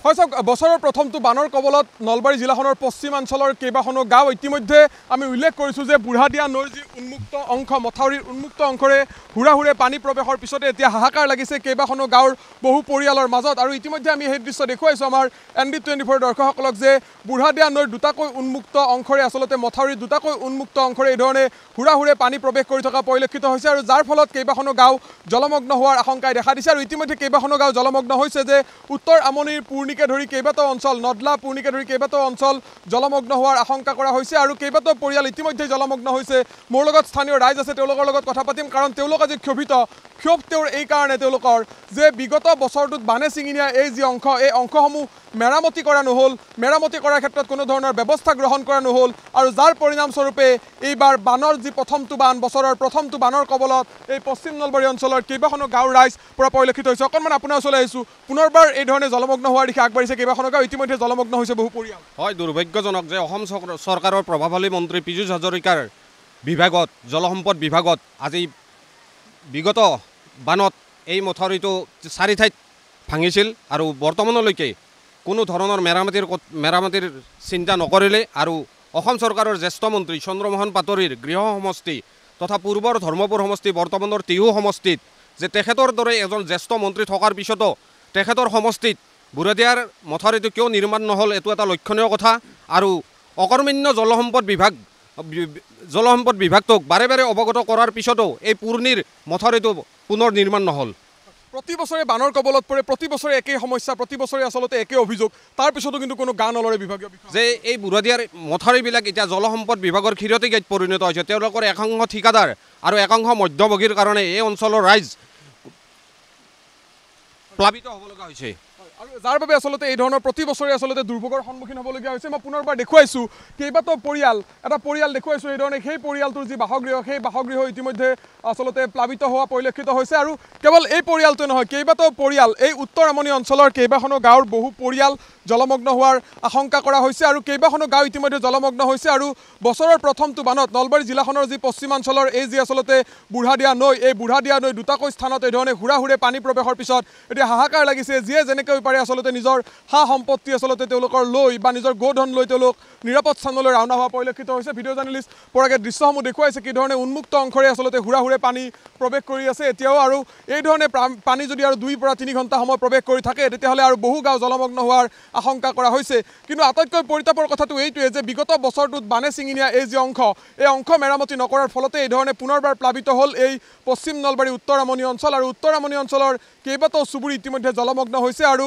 হয় চাওক বছৰৰ প্ৰথমটো বানৰ কবলত নলবাৰী জিলাখনৰ পশ্চিমাঞ্চলৰ কেইবাখনো গাঁও ইতিমধ্যে আমি উল্লেখ কৰিছোঁ যে বুঢ়াদিয়া নৈৰ যি উন্মুক্ত অংশ মথাউৰিৰ উন্মুক্ত অংশৰে হুৰাহুৰে পানী প্ৰৱেশৰ পিছতে এতিয়া হাহাকাৰ লাগিছে কেইবাখনো গাঁৱৰ বহু পৰিয়ালৰ মাজত আৰু ইতিমধ্যে আমি সেই দৃশ্য দেখুৱাইছোঁ আমাৰ ND24 দৰ্শকসকলক যে বুঢ়াদিয়া নৈৰ দুটাকৈ উন্মুক্ত অংশৰে আচলতে মথাউৰিৰ দুটাকৈ উন্মুক্ত অংশৰে এই ধৰণে হুৰাহুৰে পানী প্ৰৱেশ কৰি থকা পৰিলক্ষিত হৈছে আৰু যাৰ ফলত কেইবাখনো গাঁও জলমগ্ন হোৱাৰ আশংকাই দেখা দিছে আৰু ইতিমধ্যে কেইবাখনো গাঁও জলমগ্ন হৈছে যে উত্তৰ আমনিৰ পূৰ্ণিকে ধৰি কেইবাটাও অঞ্চল নদলা পূৰ্ণিকে ধৰি কেইবাটাও অঞ্চল জলমগ্ন হোৱাৰ আশংকা কৰা হৈছে আৰু কেইবাটাও পৰিয়াল ইতিমধ্যে জলমগ্ন হৈছে মোৰ লগত স্থানীয় ৰাইজ আছে তেওঁলোকৰ লগত কথা পাতিম কাৰণ তেওঁলোক আজি ক্ষোভ তেওঁৰ এই কাৰণে তেওঁলোকৰ যে বিগত বছৰটোত বানে ছিঙি নিয়া এই যি অংশ এই অংশসমূহ মেৰামতি কৰা নহ'ল মেৰামতি কৰাৰ ক্ষেত্ৰত কোনো ধৰণৰ ব্যৱস্থা গ্ৰহণ কৰা নহ'ল আৰু যাৰ পৰিণামস্বৰূপে এইবাৰ বানৰ যি প্ৰথমটো বান বছৰৰ প্ৰথমটো বানৰ কবলত এই পশ্চিম নলবাৰী অঞ্চলৰ কেইবাখনো গাঁৱৰ ৰাইজ পৰা পৰিলক্ষিত হৈছে অকণমান আপোনাৰ ওচৰলৈ আহিছোঁ পুনৰবাৰ এই ধৰণে জলমগ্ন হোৱাৰ দিশে আগবাঢ়িছে কেইবাখনো গাঁও ইতিমধ্যে জলমগ্ন হৈছে বহু পৰিয়াল হয় দুৰ্ভাগ্যজনক যে অসম চৰকাৰৰ প্ৰভাৱশালী মন্ত্ৰী পীযুষ হাজৰিকাৰ বিভাগত জলসম্পদ বিভাগত আজি বিগত বানত এই মথাউৰিটো 4 ঠাইত ভাঙিছিল আৰু বৰ্তমানলৈকে কোনো ধৰণৰ মেৰামতিৰ চিন্তা নকৰিলে আৰু অসম চৰকাৰৰ জ্যেষ্ঠ মন্ত্ৰী চন্দ্ৰমোহন পাটোৱাৰীৰ গৃহ সমষ্টি তথা পূৰ্বৰ ধৰ্মপুৰ সমষ্টি বৰ্তমানৰ টিহু সমষ্টিত যে তেখেতৰ দৰে এজন জ্যেষ্ঠ মন্ত্ৰী থকাৰ পিছতো তেখেতৰ সমষ্টিত বুঢ়াদিয়াৰ মথাউৰিটো কিয় নিৰ্মাণ নহ'ল এইটো এটা লক্ষণীয় কথা আৰু অকৰ্মণ্য জলসম্পদ বিভাগটোক বাৰে বাৰে অৱগত কৰাৰ পিছতো এই পুৰণিৰ মথাউৰিটো পুনৰ নিৰ্মাণ নহ'ল প্ৰতি বছৰে বানৰ কবলত পৰে প্ৰতি বছৰে একেই সমস্যা প্ৰতি বছৰে আচলতে একে অভিযোগ তাৰ পিছতো কিন্তু কোনো গা নলৰে বিভাগীয় যে এই বুঢ়াদিয়াৰ মথাউৰিবিলাক এতিয়া জলসম্পদ বিভাগৰ ক্ষীৰতী গাঁত পৰিণত হৈছে তেওঁলোকৰ একাংশ ঠিকাদাৰ আৰু একাংশ মধ্যভোগীৰ কাৰণে এই অঞ্চলৰ ৰাইজ প্লাবিত হ'ব লগা হৈছে আৰু যাৰ বাবে আচলতে এই ধৰণৰ প্ৰতি বছৰে আচলতে দুৰ্ভোগৰ সন্মুখীন হ'বলগীয়া হৈছে মই পুনৰবাৰ দেখুৱাইছোঁ কেইবাটাও এটা পৰিয়াল দেখুৱাইছোঁ এই ধৰণে সেই পৰিয়ালটোৰ যি বাসগৃহ সেই বাসগৃহ ইতিমধ্যে আচলতে প্লাবিত হোৱা পৰিলক্ষিত হৈছে আৰু কেৱল এই পৰিয়ালটোৱে নহয় কেইবাটাও পৰিয়াল এই উত্তৰ আমনি অঞ্চলৰ কেইবাখনো গাঁৱৰ বহু পৰিয়াল জলমগ্ন হোৱাৰ আশংকা কৰা হৈছে আৰু কেইবাখনো গাঁও ইতিমধ্যে জলমগ্ন হৈছে আৰু বছৰৰ প্ৰথমটো বানত নলবাৰী জিলাখনৰ যি পশ্চিমাঞ্চলৰ এই যি আচলতে বুঢ়াদিয়া নৈ এই বুঢ়াদিয়া নৈ দুটাকৈ স্থানত এই ধৰণে হুৰাহুৰে পানী প্ৰৱেশৰ পিছত এতিয়া হাহাকাৰ লাগিছে যিয়ে যেনেকৈ পাৰে আচলতে নিজৰ সা সম্পত্তি আচলতে তেওঁলোকৰ লৈ বা নিজৰ গোধন লৈ তেওঁলোক নিৰাপদ স্থানলৈ ৰাওনা হোৱা পৰিলক্ষিত হৈছে ভিডিঅ' জাৰ্নেলিষ্ট পৰাগে দৃশ্যসমূহ দেখুৱাইছে কি ধৰণে উন্মুক্ত অংশৰে আচলতে হুৰাহুৰে পানী প্ৰৱেশ কৰি আছে এতিয়াও আৰু এই ধৰণে পানী যদি আৰু 2 পৰা 3 ঘণ্টা সময় প্ৰৱেশ কৰি থাকে তেতিয়াহ'লে আৰু বহু গাঁও জলমগ্ন হোৱাৰ আশংকা কৰা হৈছে কিন্তু আটাইতকৈ পৰিতাপৰ কথাটো এইটোৱে যে বিগত বছৰটোত বানে ছিঙি নিয়া এই যি অংশ এই অংশ মেৰামতি নকৰাৰ ফলতে এই ধৰণে পুনৰবাৰ প্লাবিত হ'ল এই পশ্চিম নলবাৰী উত্তৰ আমনি অঞ্চল আৰু উত্তৰ আমনি অঞ্চলৰ কেইবাটাও চুবুৰী ইতিমধ্যে জলমগ্ন হৈছে আৰু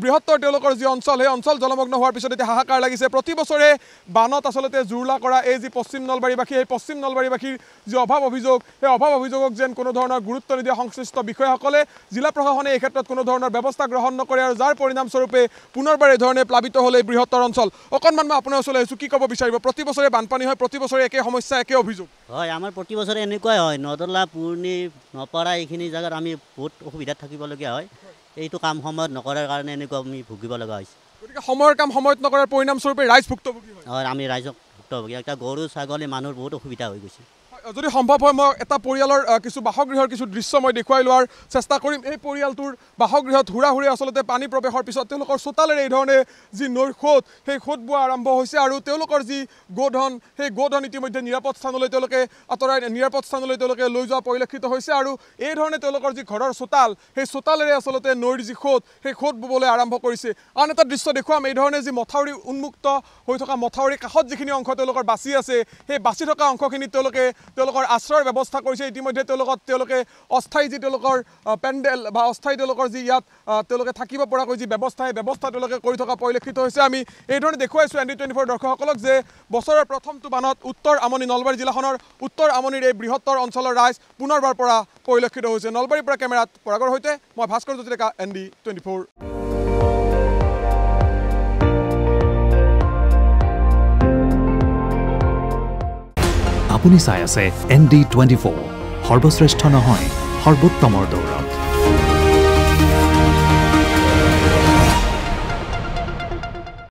বৃহত্তৰ তেওঁলোকৰ যি অঞ্চল সেই অঞ্চল জলমগ্ন হোৱাৰ পিছত এতিয়া হাহাকাৰ লাগিছে প্ৰতি বছৰে বানত আচলতে জুৰুলা কৰা এই যি পশ্চিম নলবাৰীবাসী এই পশ্চিম নলবাৰীবাসীৰ যি অভাৱ অভিযোগ সেই অভাৱ অভিযোগক যেন কোনো ধৰণৰ গুৰুত্ব নিদিয়া সংশ্লিষ্ট বিষয়াসকলে জিলা প্ৰশাসনে এই ক্ষেত্ৰত কোনো ধৰণৰ ব্যৱস্থা গ্ৰহণ নকৰে আৰু যাৰ পৰিণামস্বৰূপে পুনৰবাৰ এই ধৰণে প্লাবিত হ'ল এই বৃহত্তৰ অঞ্চল অকণমান মই আপোনাৰ ওচৰলৈ আহিছোঁ কি ক'ব বিচাৰিব প্ৰতি বছৰে বানপানী হয় প্ৰতি বছৰে একে সমস্যা একে অভিযোগ হয় আমাৰ প্ৰতি বছৰে এনেকুৱাই হয় নদলা পূৰ্ণি নপৰা এইখিনি জেগাত আমি বহুত অসুবিধাত থাকিবলগীয়া হয় এইটো কাম সময়ত নকৰাৰ কাৰণে এনেকুৱা আমি ভুগিব লগা হৈছে গতিকে সময়ৰ কাম সময়ত নকৰাৰ পৰিণামস্বৰূপে ৰাইজ ভুক্তভোগী হয় আমি ৰাইজক ভুক্তভোগী এতিয়া গৰু ছাগলী মানুহৰ বহুত অসুবিধা হৈ গৈছে যদি সম্ভৱ হয় মই এটা পৰিয়ালৰ কিছু বাসগৃহৰ কিছু দৃশ্য মই দেখুৱাই লোৱাৰ চেষ্টা কৰিম এই পৰিয়ালটোৰ বাসগৃহত হুৰাহুৰে আচলতে পানী প্ৰৱেশৰ পিছত তেওঁলোকৰ চোতালেৰে এই ধৰণে যি নৈৰ সোঁত সেই সোঁত বোৱা আৰম্ভ হৈছে আৰু তেওঁলোকৰ যি গোধন সেই গোধন ইতিমধ্যে নিৰাপদ স্থানলৈ তেওঁলোকে নিৰাপদ স্থানলৈ তেওঁলোকে লৈ যোৱা পৰিলক্ষিত হৈছে আৰু এই ধৰণে তেওঁলোকৰ যি ঘৰৰ চোতাল সেই চোতালেৰে আচলতে নৈৰ যি সোঁত সেই সোঁত বুবলৈ আৰম্ভ কৰিছে আন এটা দৃশ্য দেখুৱাম এই ধৰণে যি মথাউৰি উন্মুক্ত হৈ থকা মথাউৰিৰ কাষত যিখিনি অংশ তেওঁলোকৰ বাচি আছে সেই বাচি থকা অংশখিনিত তেওঁলোকৰ আশ্ৰয়ৰ ব্যৱস্থা কৰিছে ইতিমধ্যে তেওঁলোকে অস্থায়ী যি তেওঁলোকৰ পেণ্ডেল বা অস্থায়ী তেওঁলোকৰ যি ইয়াত তেওঁলোকে থাকিব পৰাকৈ যি ব্যৱস্থা সেই ব্যৱস্থা তেওঁলোকে কৰি থকা পৰিলক্ষিত হৈছে আমি এই ধৰণে দেখুৱাইছোঁ ND24 দৰ্শকসকলক যে বছৰৰ প্ৰথমটো বানত উত্তৰ আমনি নলবাৰী জিলাখনৰ উত্তৰ আমনিৰ এই বৃহত্তৰ অঞ্চলৰ ৰাইজ পুনৰবাৰ পৰা পৰিলক্ষিত হৈছে নলবাৰীৰ পৰা কেমেৰাত পৰাগৰ সৈতে মই ভাস্কৰ জ্যোতিকা ND24 আপুনি চাই আছে ND24 সৰ্বশ্ৰেষ্ঠ নহয় সৰ্বোত্তমৰ দৌৰ